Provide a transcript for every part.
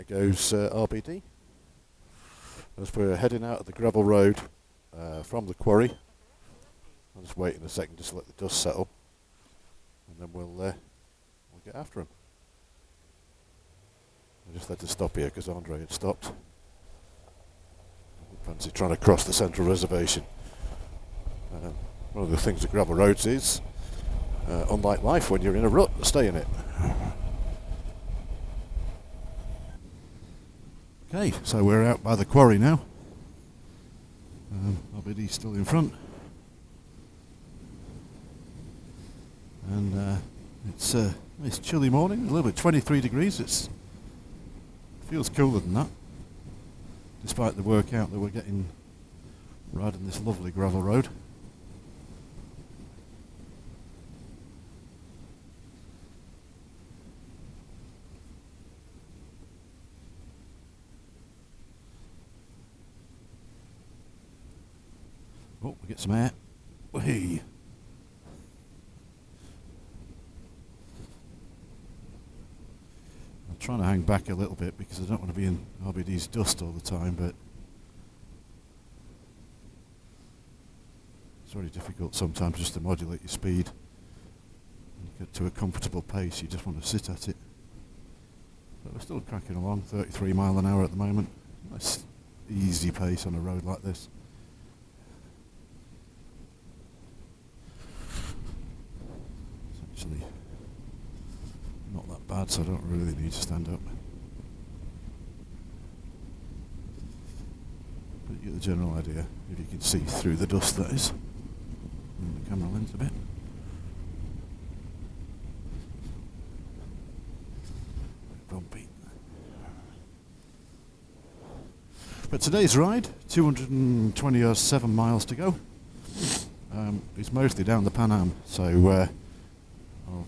goes RBD. As we're heading out of the gravel road from the quarry, I'm just waiting a second just to let the dust settle, and then we'll get after him. I just had to stop here because Andre had stopped. I fancy trying to cross the central reservation. One of the things with gravel roads is, unlike life, when you're in a rut, stay in it. Okay, so we're out by the quarry now. RBD's still in front. And it's a nice chilly morning, a little bit 23 degrees. It feels cooler than that, despite the workout that we're getting riding this lovely gravel road. Oh, we get some air. Whee! I'm trying to hang back a little bit because I don't want to be in RBD's dust all the time, but it's very difficult sometimes just to modulate your speed. When you get to a comfortable pace, you just want to sit at it. But we're still cracking along, 33 mile an hour at the moment. Nice easy pace on a road like this. Actually not that bad, so I don't really need to stand up. But you get the general idea, if you can see through the dust, that is. Move the camera lens a bit. Bumpy. But today's ride, 227 miles to go. It's mostly down the Pan Am, so I'll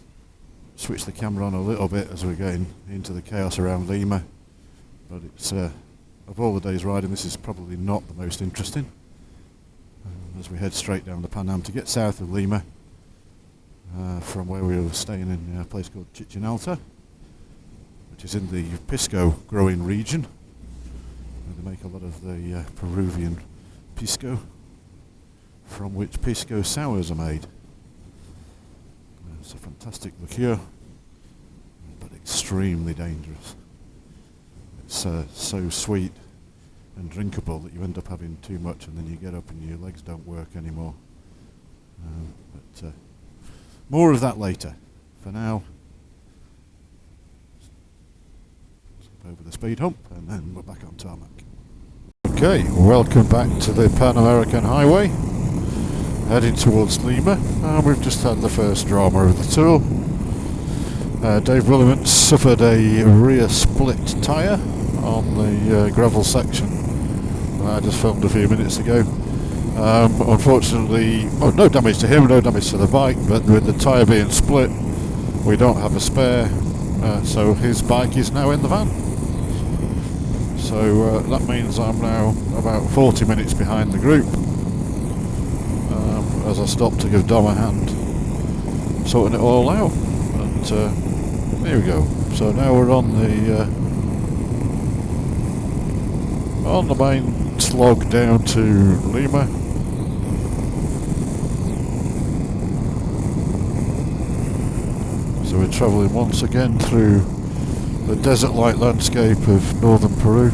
switch the camera on a little bit as we're getting into the chaos around Lima. But it's of all the days riding, this is probably not the most interesting. As we head straight down the Pan Am to get south of Lima, from where we were staying in a place called Chincha Alta, which is in the pisco growing region. They make a lot of the Peruvian pisco, from which pisco sours are made. It's a fantastic liqueur, but extremely dangerous. It's so sweet and drinkable that you end up having too much, and then you get up and your legs don't work anymore. But more of that later. For now, step over the speed hump, and then we're back on tarmac. Okay, welcome back to the Pan American Highway, heading towards Lima. We've just had the first drama of the tour. Dave Willimant suffered a rear split tyre on the gravel section I just filmed a few minutes ago. Unfortunately, no damage to him, no damage to the bike, but with the tyre being split, we don't have a spare, so his bike is now in the van. So that means I'm now about 40 minutes behind the group, as I stop to give Dom a hand sorting it all out. But there we go. So now we're on the main slog down to Lima. So we're travelling once again through the desert-like landscape of northern Peru.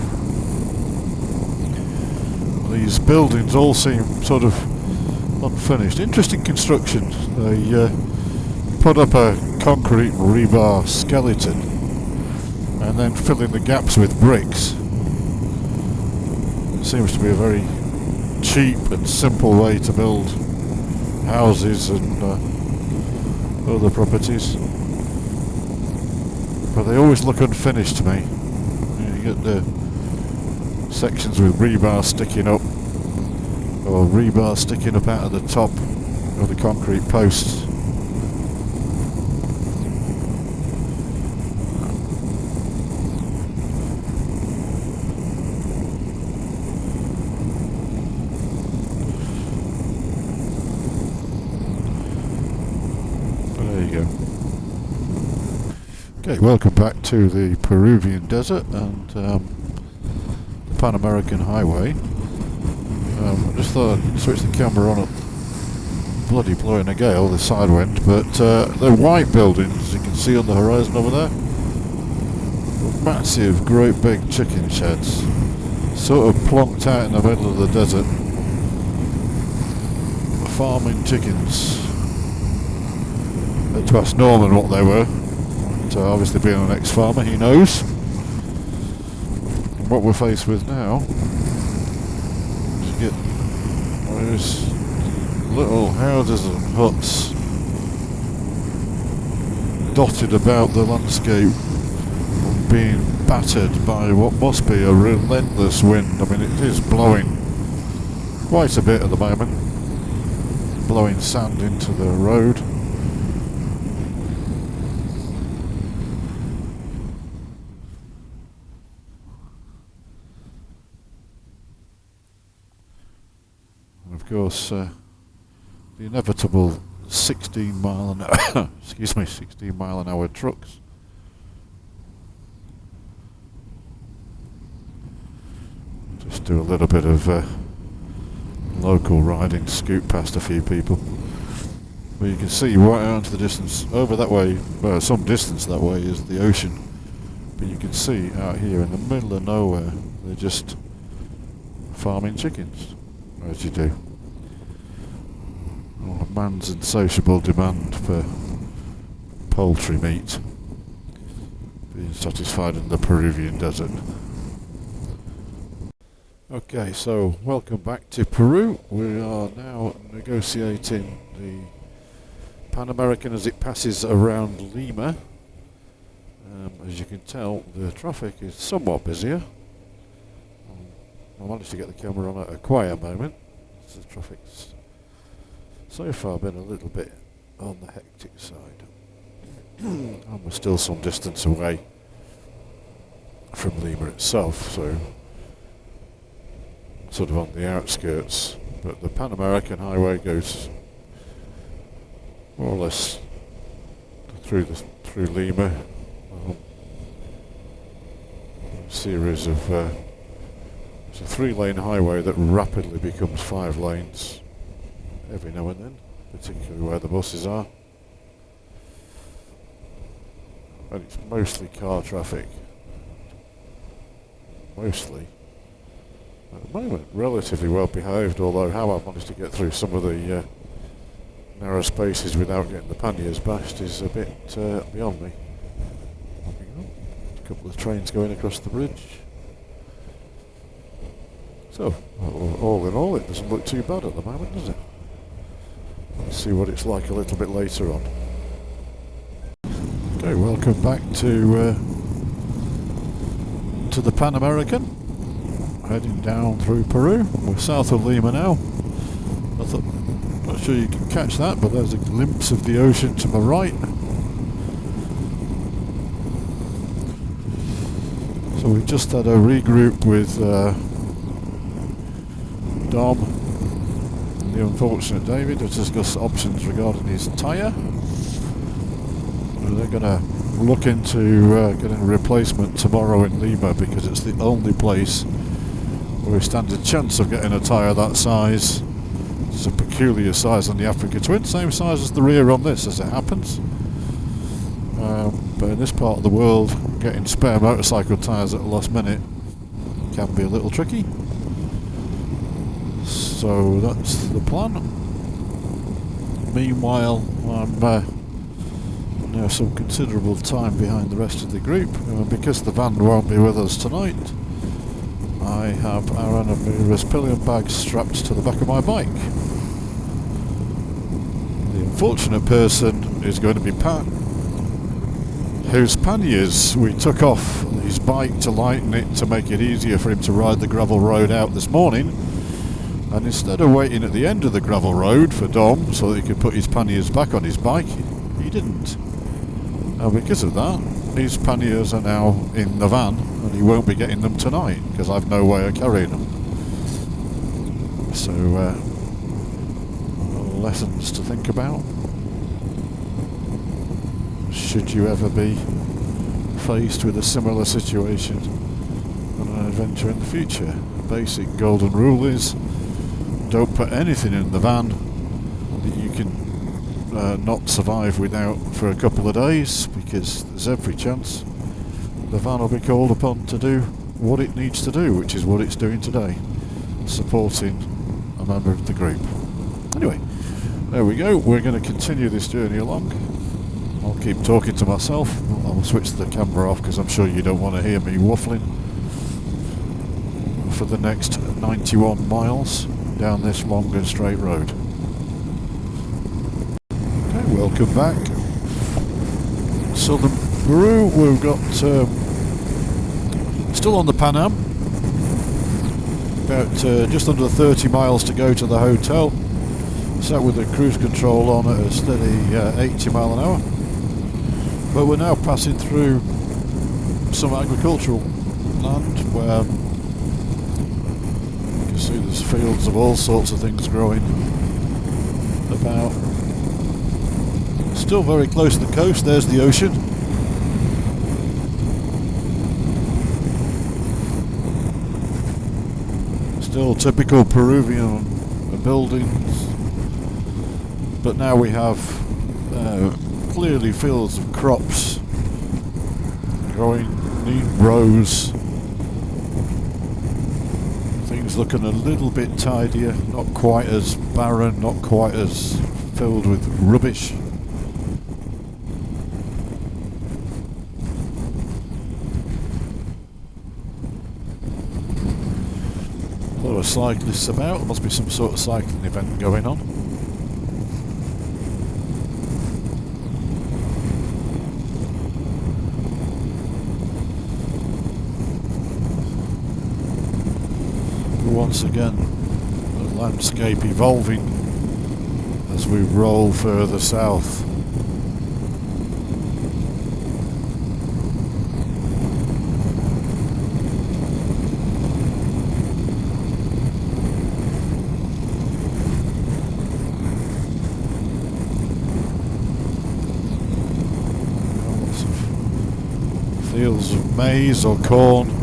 These buildings all seem sort of unfinished. Interesting construction. They put up a concrete rebar skeleton and then fill in the gaps with bricks. It seems to be a very cheap and simple way to build houses and other properties. But they always look unfinished to me. You get the sections with rebar sticking up, or rebar sticking up out of the top of the concrete posts. There you go. Okay, welcome back to the Peruvian desert and the Pan American Highway. I just thought I'd switch the camera on at bloody blowing a gale, the side wind, but the white buildings you can see on the horizon over there, massive, great big chicken sheds, sort of plonked out in the middle of the desert, farming chickens. To ask Norman what they were. So obviously being an ex-farmer, he knows. And what we're faced with now is you get those little houses and huts dotted about the landscape, being battered by what must be a relentless wind. I mean, it is blowing quite a bit at the moment, blowing sand into the road. Of course, the inevitable 16 mile an hour, 16 mile an hour trucks. Just do a little bit of local riding, scoot past a few people. But you can see right out into the distance, over that way, well, some distance that way is the ocean. But you can see out here in the middle of nowhere, they're just farming chickens, as you do. Man's insatiable demand for poultry meat being satisfied in the Peruvian desert. Okay, so welcome back to Peru. We are now negotiating the Pan American as it passes around Lima. As you can tell, the traffic is somewhat busier. I managed to get the camera on at a quiet moment, so the traffic's so far been a little bit on the hectic side. And we're still some distance away from Lima itself, so sort of on the outskirts. But the Pan American Highway goes more or less through Lima. A series of it's a 3-lane highway that rapidly becomes 5 lanes. Every now and then, particularly where the buses are. And it's mostly car traffic. Mostly. At the moment, relatively well behaved, although how I've managed to get through some of the narrow spaces without getting the panniers bashed is a bit beyond me. A couple of trains going across the bridge. So, all in all, it doesn't look too bad at the moment, does it? Let's see what it's like a little bit later on. Okay, welcome back to the Pan American. Heading down through Peru. We're south of Lima now. Not sure you can catch that, but there's a glimpse of the ocean to my right. So we've just had a regroup with Dom, the unfortunate David, to discuss options regarding his tyre. They're going to look into getting a replacement tomorrow in Lima, because it's the only place where we stand a chance of getting a tyre that size. It's a peculiar size on the Africa Twin, same size as the rear on this as it happens. But in this part of the world, getting spare motorcycle tyres at the last minute can be a little tricky. So that's the plan. Meanwhile, I'm now some considerable time behind the rest of the group, because the van won't be with us tonight. I have Aaron and Mira's pillion bags strapped to the back of my bike. The unfortunate person is going to be Pat, whose panniers we took off his bike to lighten it to make it easier for him to ride the gravel road out this morning. And instead of waiting at the end of the gravel road for Dom so that he could put his panniers back on his bike, he didn't. And because of that, his panniers are now in the van, and he won't be getting them tonight because I've no way of carrying them. So, lessons to think about. Should you ever be faced with a similar situation on an adventure in the future. Basic golden rule is don't put anything in the van that you can not survive without for a couple of days, because there's every chance the van will be called upon to do what it needs to do, which is what it's doing today, supporting a member of the group. Anyway, there we go. We're going to continue this journey along. I'll keep talking to myself. I'll switch the camera off because I'm sure you don't want to hear me waffling for the next 91 miles down this long and straight road. Okay, welcome back. Southern Peru, we've got still on the Pan Am, about just under 30 miles to go to the hotel. Sat with the cruise control on at a steady 80 mile an hour. But we're now passing through some agricultural land where you can see there's fields of all sorts of things growing about. Still very close to the coast, there's the ocean. Still typical Peruvian buildings, but now we have clearly fields of crops growing neat rows. Things looking a little bit tidier, not quite as barren, not quite as filled with rubbish. A lot of cyclists about. There must be some sort of cycling event going on. Once again, the landscape evolving as we roll further south. Lots of fields of maize or corn.